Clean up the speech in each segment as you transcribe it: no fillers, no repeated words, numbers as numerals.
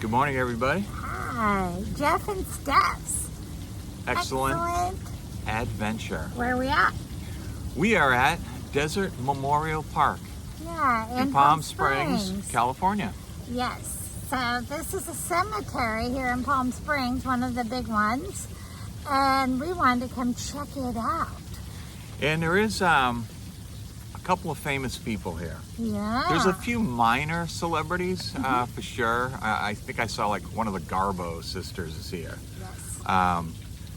Good morning, everybody. Hi, Jeff and Steph's Excellent adventure. Where are we at? We are at Desert Memorial Park Yeah, in Palm Springs, California. Yes. So this is a cemetery here in Palm Springs, one of the big ones, and we wanted to come check it out. And there is a couple of famous people here. Yeah. There's a few minor celebrities for sure. I think I saw like one of the Garbo sisters is here. Yes.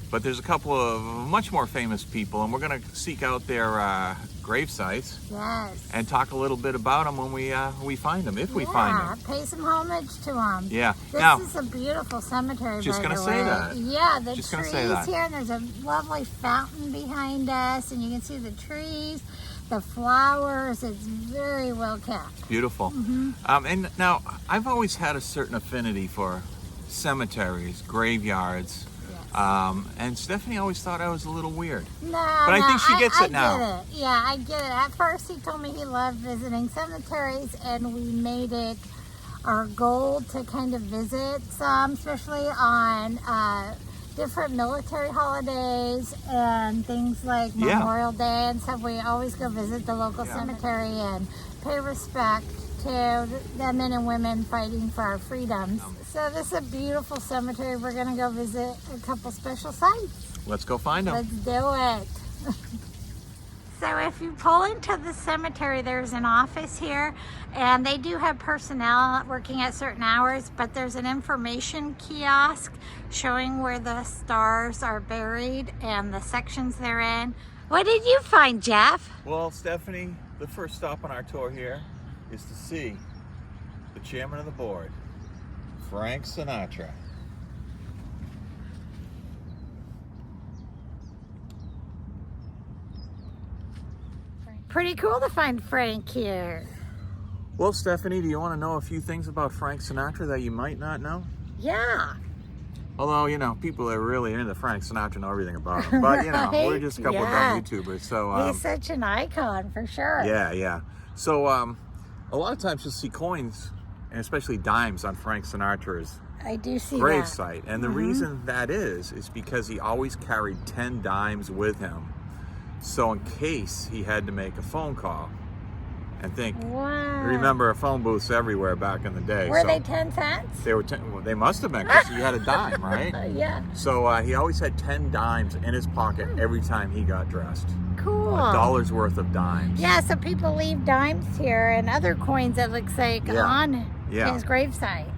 But there's a couple of much more famous people, and we're going to seek out their grave sites. Yes. And talk a little bit about them when we find them, if we find them. Yeah, pay some homage to them. Yeah. This now, is a beautiful cemetery, just by gonna the say way. that. Yeah, the Just gonna trees say that. here, and there's a lovely fountain behind us, and you can see the trees, the flowers. It's very well kept. Beautiful. And now, I've always had a certain affinity for cemeteries, graveyards. And Stephanie always thought I was a little weird. No, I think she gets it now. I get it. Yeah, I get it. At first, he told me he loved visiting cemeteries, and we made it our goal to kind of visit some, especially on different military holidays and things like Memorial Day and stuff. We always go visit the local cemetery and pay respect to the men and women fighting for our freedoms. So this is a beautiful cemetery. We're going to go visit a couple special sites. Let's go find them. Let's do it. So if you pull into the cemetery, there's an office here, and they do have personnel working at certain hours, but there's an information kiosk showing where the stars are buried and the sections they're in. What did you find, Jeff? Well, Stephanie, the first stop on our tour here is to see the chairman of the board, Frank Sinatra. Pretty cool to find Frank here. Well, Stephanie, do you want to know a few things about Frank Sinatra that you might not know? Yeah. Although, you know, people that are really into Frank Sinatra know everything about him. But, you know, we're just a couple of dumb YouTubers. So, he's such an icon, for sure. Yeah. So, a lot of times you'll see coins, and especially dimes, on Frank Sinatra's I do see grave that. site. And the reason that is because he always carried 10 dimes with him. So in case he had to make a phone call, and think, remember phone booths everywhere back in the day. Were they 10 cents? They were 10, well, they must have been, because he had a dime, right? Yeah. So he always had 10 dimes in his pocket every time he got dressed. Cool. $1 worth of dimes. Yeah, so people leave dimes here and other coins, it looks like, on his gravesite.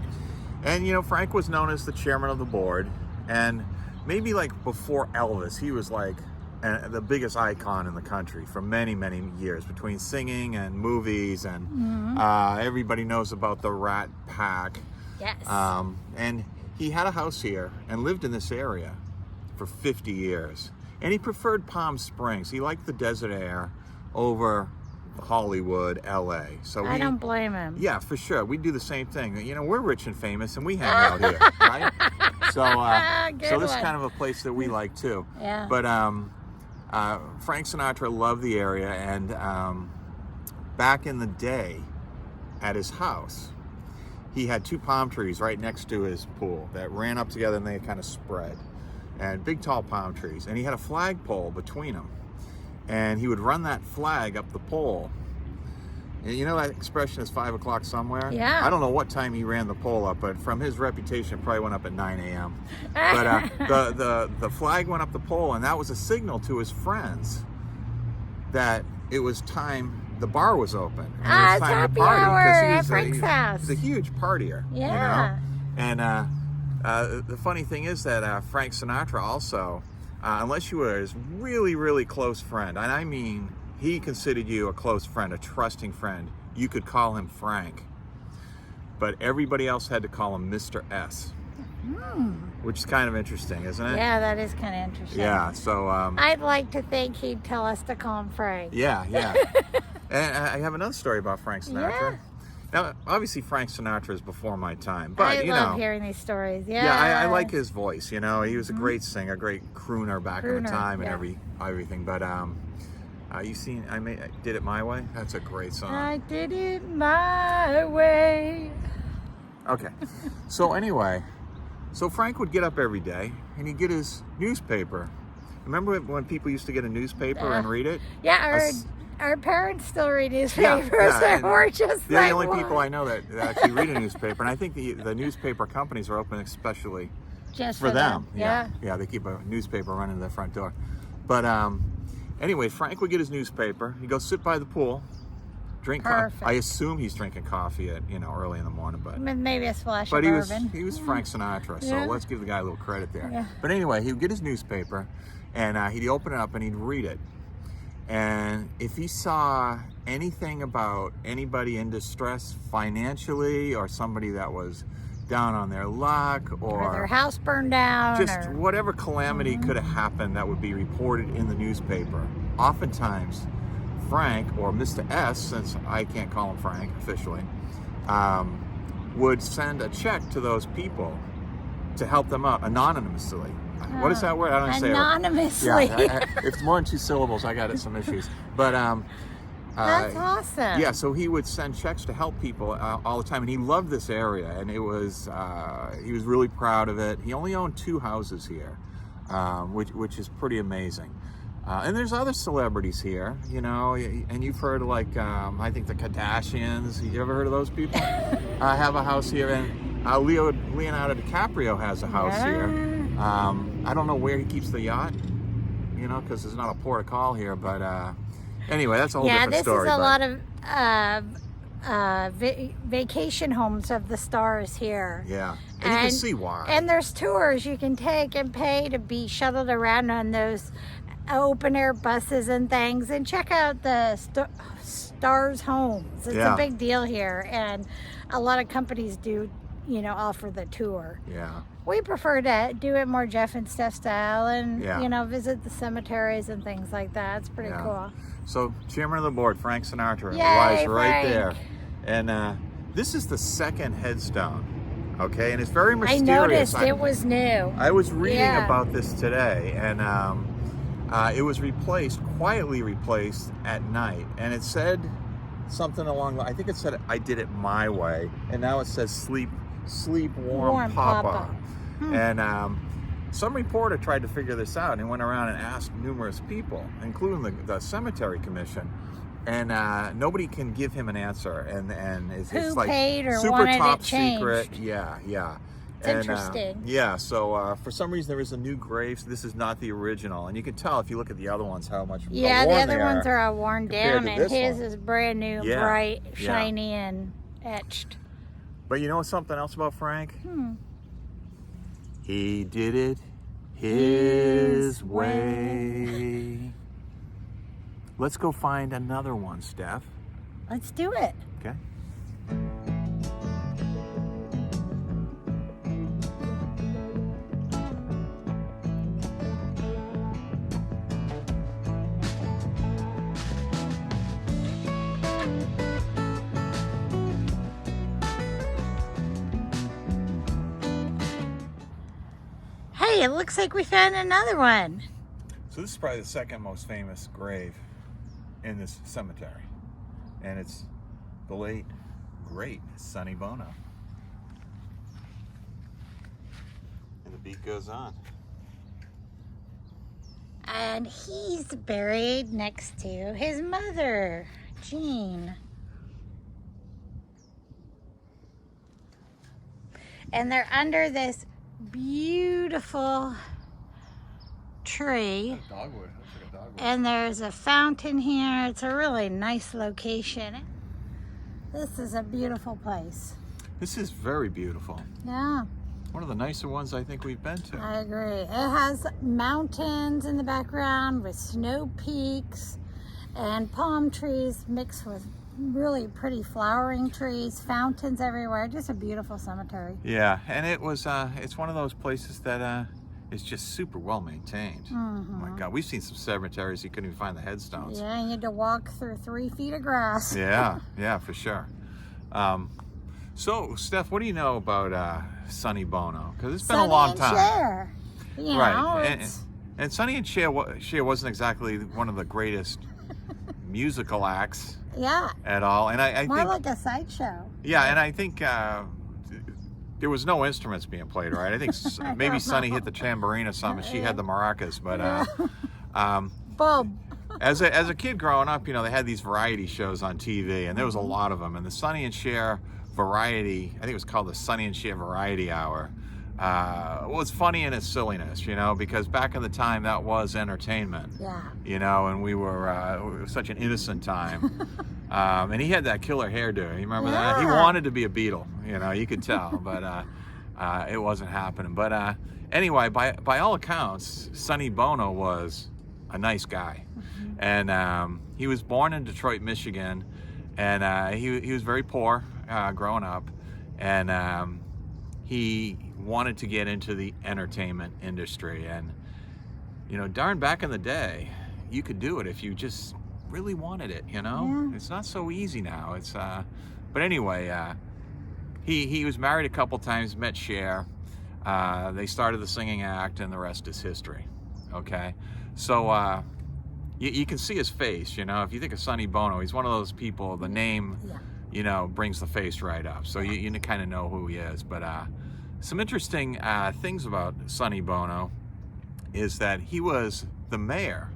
And, you know, Frank was known as the chairman of the board. And maybe like before Elvis, he was like the biggest icon in the country for many, many years, between singing and movies. And everybody knows about the Rat Pack. Yes. And he had a house here and lived in this area for 50 years. And he preferred Palm Springs. He liked the desert air over Hollywood, LA. So I don't blame him. Yeah, for sure. We do the same thing. You know, we're rich and famous, and we hang out here, right? So this is kind of a place that we like too. Yeah. But Frank Sinatra loved the area, and back in the day, at his house, he had 2 palm trees right next to his pool that ran up together, and they kind of spread, and big tall palm trees. And he had a flagpole between them. And he would run that flag up the pole. And you know that expression is 5 o'clock somewhere? Yeah. I don't know what time he ran the pole up, but from his reputation, it probably went up at 9 a.m. But the flag went up the pole, and that was a signal to his friends that it was time, the bar was open. And it was time to party, at Frank's house. He's a huge partier. Yeah. You know? And the funny thing is that Frank Sinatra also, unless you were his really, really close friend, and I mean he considered you a close friend, a trusting friend, you could call him Frank. But everybody else had to call him Mr. S. Which is kind of interesting, isn't it? Yeah, that is kind of interesting. Yeah, so... I'd like to think he'd tell us to call him Frank. Yeah. And I have another story about Frank Sinatra. Yeah. Now, obviously, Frank Sinatra is before my time, but I you love know, hearing these stories. Yeah, yeah, I like his voice. You know, he was a great singer, great crooner back in the time, and everything. But you seen? Did It My Way. That's a great song. I did it my way. Okay. So anyway, so Frank would get up every day and he'd get his newspaper. Remember when people used to get a newspaper and read it? Yeah, our parents still read newspapers. Yeah, We're just they're like, the only what? people I know that actually read a newspaper, and I think the newspaper companies are open especially Just for them. Yeah. Yeah, they keep a newspaper running to their front door. But anyway, Frank would get his newspaper. He'd go sit by the pool, drink coffee. Perfect. I assume he's drinking coffee at early in the morning, but Maybe a splash but of bourbon. he was Frank Sinatra, so Yeah. let's give the guy a little credit there. Yeah. But anyway, he would get his newspaper, and he'd open it up and he'd read it. And if he saw anything about anybody in distress financially, or somebody that was down on their luck, or their house burned down, just or whatever calamity could have happened that would be reported in the newspaper, oftentimes Frank, or Mr. S, since I can't call him Frank officially, would send a check to those people to help them out anonymously. What is that word? I don't say it. Anonymously. Yeah, if it's more than 2 syllables, I got some issues. But That's awesome. yeah, so he would send checks to help people all the time, and he loved this area, and he was really proud of it. He only owned 2 houses here, which is pretty amazing. And there's other celebrities here, and you've heard I think the Kardashians. You ever heard of those people? Have a house here, and Leonardo DiCaprio has a house here. I don't know where he keeps the yacht, because there's not a port of call here, but anyway, that's a whole different story. Yeah, this is a lot of vacation homes of the stars here. Yeah, and you can see why. And there's tours you can take and pay to be shuttled around on those open air buses and things, and check out the stars homes. It's a big deal here, and a lot of companies do, offer the tour. Yeah. We prefer to do it more Jeff and Steph style, and Yeah. visit the cemeteries and things like that. It's pretty cool. So, chairman of the board, Frank Sinatra, Yay, lies right Frank. there. And this is the second headstone, okay? And it's very I mysterious. noticed it was new. I was reading Yeah. about this today, and it was quietly replaced at night. And it said something I think it said, "I did it my way." And now it says, sleep warm, Papa. And some reporter tried to figure this out and went around and asked numerous people, including the cemetery commission, and nobody can give him an answer. And it's like paid or super wanted top it changed? secret. Yeah. It's interesting. Yeah, so for some reason there is a new grave. This is not the original, and you can tell if you look at the other ones how much Yeah, the worn other they ones are. are all worn compared down, to and this his one. is brand new, Yeah, bright, yeah. shiny, and etched. But you know something else about Frank? He did it his way. Let's go find another one, Steph. Let's do it. Okay. Hey, it looks like we found another one. So this is probably the second most famous grave in this cemetery. And it's the late, great Sonny Bono. And the beat goes on. And he's buried next to his mother, Jean. And they're under this beautiful tree. Dogwood. Looks like a dogwood. And there's a fountain here. It's a really nice location. This is a beautiful place. This is very beautiful. Yeah, One of the nicer ones I think we've been to. I agree. It has mountains in the background with snow peaks and palm trees mixed with really pretty flowering trees, fountains everywhere. Just a beautiful cemetery. Yeah, and it's one of those places that is just super well maintained. Oh my God, we've seen some cemeteries you couldn't even find the headstones. Yeah, you had to walk through 3 feet of grass. Yeah, for sure. So, Steph, what do you know about Sonny Bono? Because it's been a long time. Cher. You know, Right, and Sonny and Cher wasn't exactly one of the greatest musical acts yeah, at all. And I more think, like a sideshow. yeah, and I think there was no instruments being played, right? I think maybe Sonny hit the tambourine or something. She had the maracas, but Bob. as a kid growing up, you know, they had these variety shows on TV, and there was a lot of them. And the Sonny and Cher variety, I think it was called the Sonny and Cher Variety Hour, was funny in its silliness, you know, because back in the time that was entertainment. Yeah. You know, and it was such an innocent time. And he had that killer hairdo. You remember that? He wanted to be a Beatle, you know, you could tell, but it wasn't happening. But anyway, by all accounts, Sonny Bono was a nice guy. And he was born in Detroit, Michigan, and he was very poor growing up, and he wanted to get into the entertainment industry. And you know, darn, back in the day, you could do it if you just really wanted it, you know. It's not so easy now. It's but anyway, he was married a couple times, met Cher, they started the singing act, and the rest is history. Okay, so you can see his face, you know. If you think of Sonny Bono, he's one of those people, the name, you know, brings the face right up, so you kind of know who he is. But some interesting things about Sonny Bono is that he was the mayor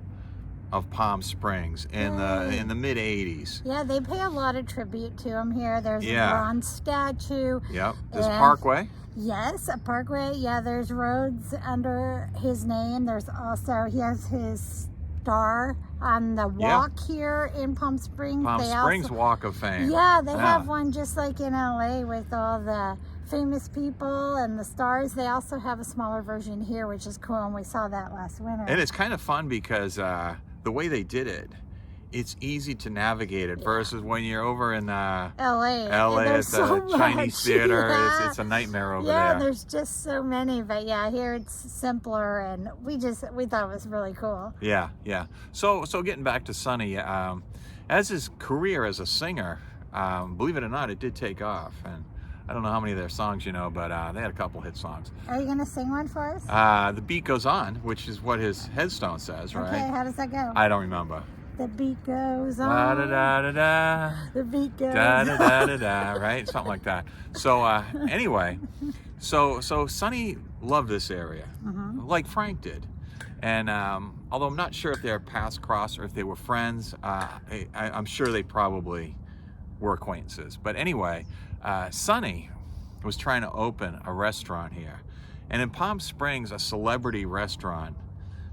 of Palm Springs in the mid 80s. Yeah, they pay a lot of tribute to him here. There's a bronze statue. Yep. There's Parkway. Yes, a parkway. Yeah, there's roads under his name. There's also, he has his star on the walk here in Palm Springs. Palm Springs Walk of Fame. Yeah, they have one just like in LA with all the famous people and the stars. They also have a smaller version here, which is cool, and we saw that last winter. And it's kind of fun because the way they did it, it's easy to navigate it versus when you're over in LA at the Chinese theater. It's a nightmare over there. Yeah, there's just so many, but yeah, here it's simpler, and we thought it was really cool. Yeah. So getting back to Sonny, as his career as a singer, believe it or not, it did take off. And I don't know how many of their songs you know, but they had a couple hit songs. Are you gonna sing one for us? The Beat Goes On, which is what his headstone says, right? Okay, how does that go? I don't remember. The beat goes on. Da da da da. The beat goes da da da da da. Right, something like that. So anyway, so Sonny loved this area, like Frank did, and although I'm not sure if their paths crossed or if they were friends, I'm sure they probably were acquaintances. But anyway, Sonny was trying to open a restaurant here, and in Palm Springs, a celebrity restaurant,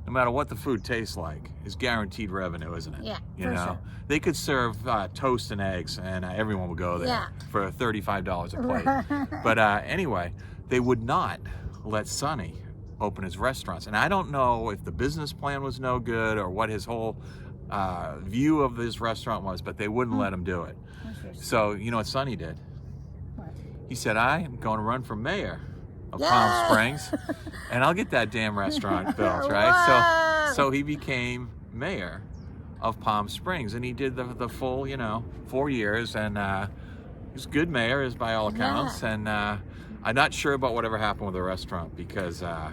no matter what the food tastes like, is guaranteed revenue, isn't it? Yeah, you know, sure. They could serve toast and eggs, and everyone would go there for $35 a plate. But anyway, they would not let Sonny open his restaurants, and I don't know if the business plan was no good or what his whole view of his restaurant was, but they wouldn't let him do it. So you know what Sonny did? What? He said, "I am going to run for mayor of Palm Springs, and I'll get that damn restaurant built," right? So he became mayor of Palm Springs, and he did the full, you know, 4 years, and he's a good mayor, as by all accounts. And I'm not sure about whatever happened with the restaurant because the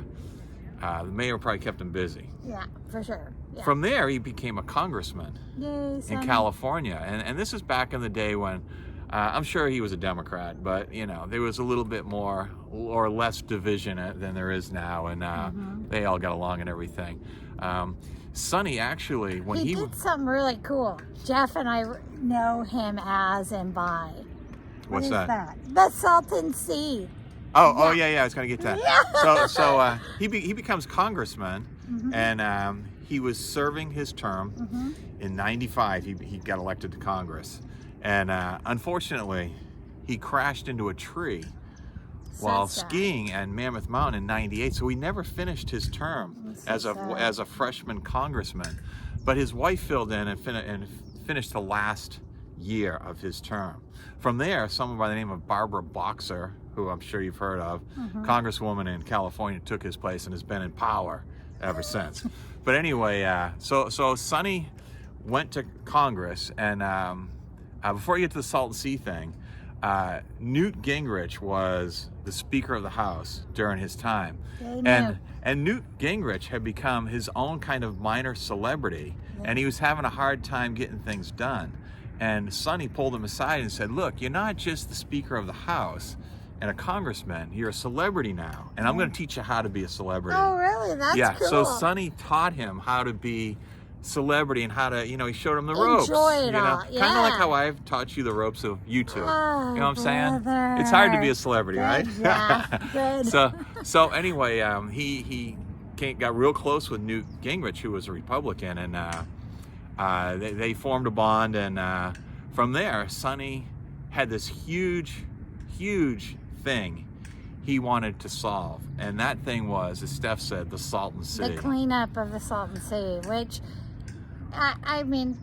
mayor probably kept him busy. Yeah, for sure. Yeah. From there, he became a congressman in California, and this is back in the day when. I'm sure he was a Democrat, but you know, there was a little bit more or less division than there is now, and they all got along and everything. Sonny actually, when he did something really cool. Jeff and I know him as and by. What's that? The Salton Sea. Oh yeah, I was gonna get that. Yeah. So he becomes congressman, and he was serving his term in '95. He got elected to Congress. And unfortunately, he crashed into a tree while skiing at Mammoth Mountain in '98. So he never finished his term as a freshman congressman. But his wife filled in and finished the last year of his term. From there, someone by the name of Barbara Boxer, who I'm sure you've heard of, congresswoman in California, took his place and has been in power ever since. But anyway, so Sonny went to Congress, and before you get to the Salton Sea thing, Newt Gingrich was the Speaker of the House during his time. And Newt Gingrich had become his own kind of minor celebrity, and he was having a hard time getting things done. And Sonny pulled him aside and said, "Look, you're not just the Speaker of the House, and a congressman. You're a celebrity now, and I'm going to teach you how to be a celebrity. Oh, really? That's cool. So Sonny taught him how to be celebrity and how to, he showed him the ropes. Enjoy it all. Yeah. Kind of like how I've taught you the ropes of YouTube. Oh, you know what I'm saying? brother. It's hard to be a celebrity, right? Yeah, good. So anyway, he got real close with Newt Gingrich, who was a Republican, and they formed a bond, and from there, Sonny had this huge thing he wanted to solve, and that thing was, as Steph said, the Salton Sea. The cleanup of the Salton Sea, which, I mean,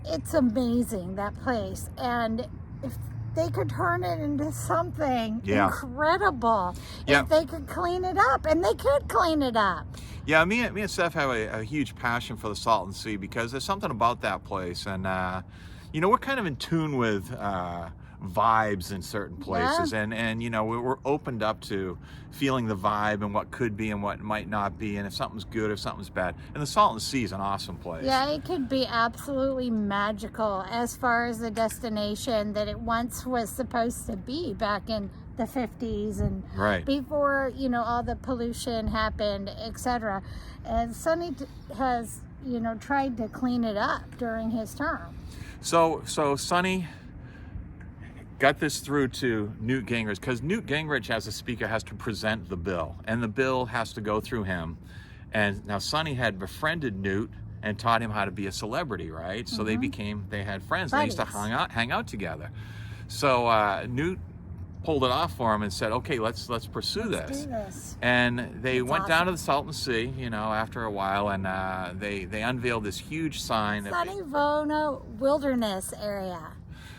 it's amazing, that place. And if they could turn it into something incredible, if they could clean it up, and they could clean it up. Yeah, me and Steph have a huge passion for the Salton Sea because there's something about that place, and we're kind of in tune with vibes in certain places, and we're opened up to feeling the vibe and what could be and what might not be, and if something's good, if something's bad. And the Salton Sea is an awesome place. Yeah, it could be absolutely magical as far as the destination that it once was supposed to be back in the 50s and before all the pollution happened, etc. And Sonny has tried to clean it up during his term. So Sonny got this through to Newt Gingrich, because Newt Gingrich, as a speaker, has to present the bill, and the bill has to go through him. And now Sonny had befriended Newt and taught him how to be a celebrity, right? So they had friends. Buddies. They used to hang out together. So Newt pulled it off for him and said, "Okay, let's pursue this." Do this. And they went down to the Salton Sea, after a while, and they unveiled this huge sign. Sonny Bono Wilderness Area.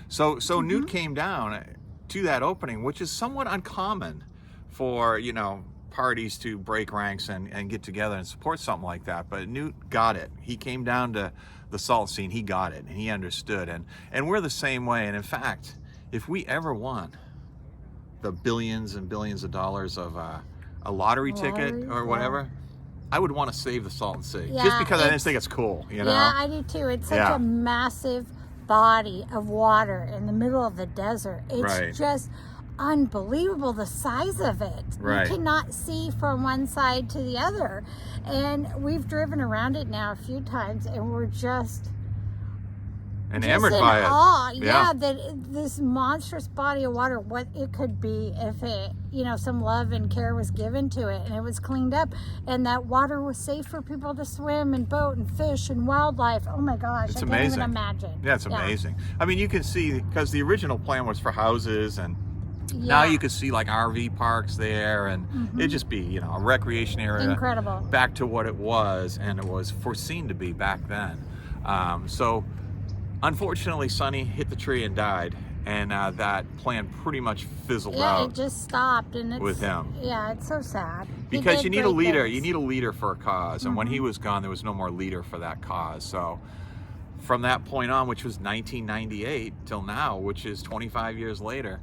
So Newt came down to that opening, which is somewhat uncommon for, parties to break ranks and get together and support something like that. But Newt got it. He came down to the Salt Sea and he got it and he understood. And we're the same way. And in fact, if we ever won the billions and billions of dollars of a lottery ticket or whatever, I would want to save the Salton Sea. Just because I just think it's cool, Yeah, I do too. It's such a massive body of water in the middle of the desert. It's just unbelievable, the size of it. You cannot see from one side to the other. And we've driven around it now a few times, and we're just enamored by it. Awe. Yeah, that this monstrous body of water, what it could be if it, some love and care was given to it and it was cleaned up and that water was safe for people to swim and boat and fish and wildlife. Oh my gosh, it's amazing. Can't even imagine. Yeah, it's amazing. I mean, you can see, because the original plan was for houses, and now you could see like RV parks there, and it'd just be, a recreation area. Incredible. Back to what it was, and it was foreseen to be back then. So unfortunately, Sonny hit the tree and died, and that plan pretty much fizzled out. Yeah, it just stopped, and it's, with him. Yeah, it's so sad. Because you need a leader. You need a leader for a cause, and when he was gone, there was no more leader for that cause. So from that point on, which was 1998 till now, which is 25 years later,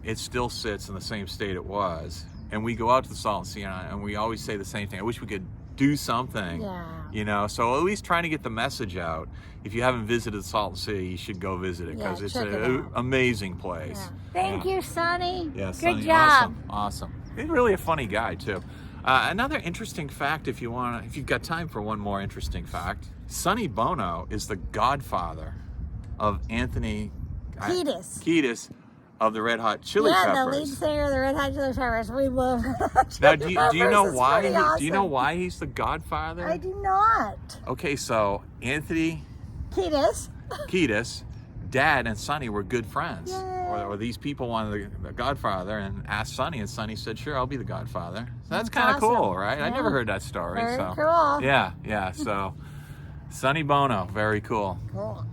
it still sits in the same state it was. And we go out to the Salton Sea, and we always say the same thing. I wish we could do something. Yeah. So at least trying to get the message out. If you haven't visited the Salton Sea, you should go visit it, because it's an amazing place. Yeah. Thank you, Sonny. Yeah, Good Sonny, job. Awesome. He's really a funny guy too. Another interesting fact, if you've got time for one more interesting fact, Sonny Bono is the godfather of Anthony Kiedis of the Red Hot Chili Peppers. Yeah, the lead singer of the Red Hot Chili Peppers. We love Red Hot Now, Chili do you know why? Awesome. Do you know why he's the godfather? I do not. Okay, so Anthony Kiedis, Dad and Sonny were good friends. Or these people wanted the godfather and asked Sonny, and Sonny said, "Sure, I'll be the godfather." So that's kind of cool, right? I never heard that story. Very cool. Yeah. So Sonny Bono, very cool. Cool.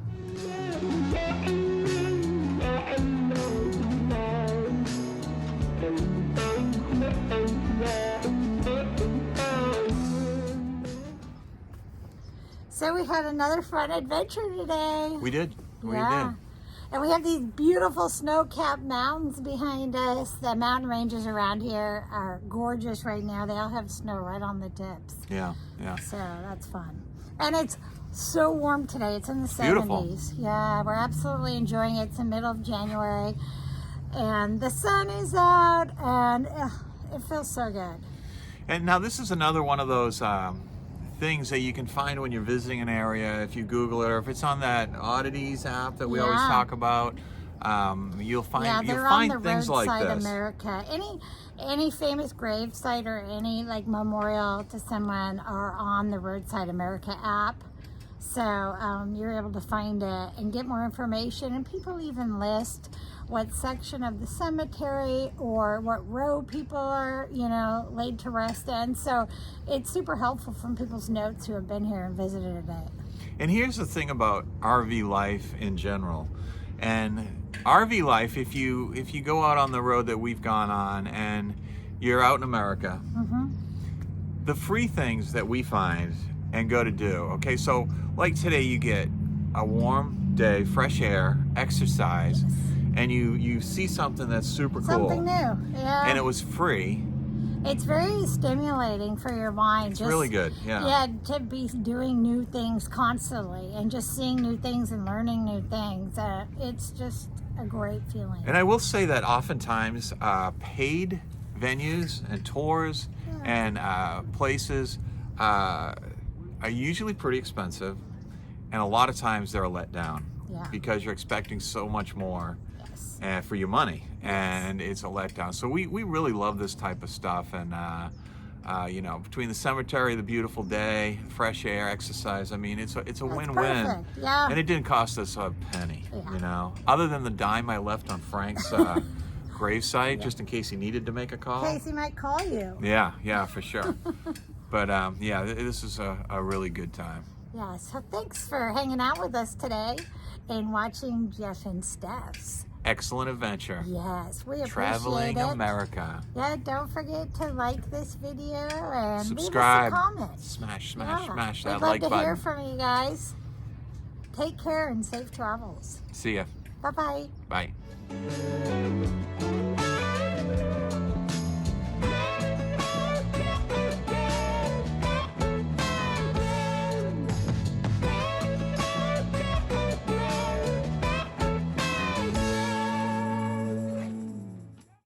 So we had another fun adventure today. We did. And we have these beautiful snow-capped mountains behind us. The mountain ranges around here are gorgeous right now. They all have snow right on the tips. Yeah. So that's fun. And it's so warm today. It's in the 70s. Beautiful. Yeah, we're absolutely enjoying it. It's the middle of January. and the sun is out, and it feels so good. And now this is another one of those things that you can find when you're visiting an area. If you Google it, or if it's on that Oddities app that we always talk about, you'll find things like this. America. Any famous gravesite or any like memorial to someone are on the Roadside America app. So you're able to find it and get more information, and people even list what section of the cemetery or what row people are, laid to rest in. So it's super helpful from people's notes who have been here and visited a day. And here's the thing about RV life in general. And RV life, if you go out on the road that we've gone on and you're out in America, the free things that we find and go to do. Okay, so like today you get a warm day, fresh air, exercise, and you see something that's super cool. Something new, yeah. And it was free. It's very stimulating for your mind. It's really good, yeah. Yeah, to be doing new things constantly and just seeing new things and learning new things. It's just a great feeling. And I will say that oftentimes paid venues and tours and places are usually pretty expensive, and a lot of times they're a letdown because you're expecting so much more for your money, and it's a letdown. So we really love this type of stuff, and between the cemetery, the beautiful day, fresh air, exercise, I mean, it's a win-win. Perfect. Yeah. And it didn't cost us a penny, other than the dime I left on Frank's gravesite, just in case he needed to make a call. In case he might call you. Yeah, for sure. But this is a really good time. Yeah, so thanks for hanging out with us today and watching Jeff and Steph's excellent adventure. Yes, we appreciate Traveling it. America. Yeah, don't forget to like this video and subscribe. Leave us a comment. Smash that like button. We'd love to hear from you guys. Take care and safe travels. See ya. Bye-bye. Bye.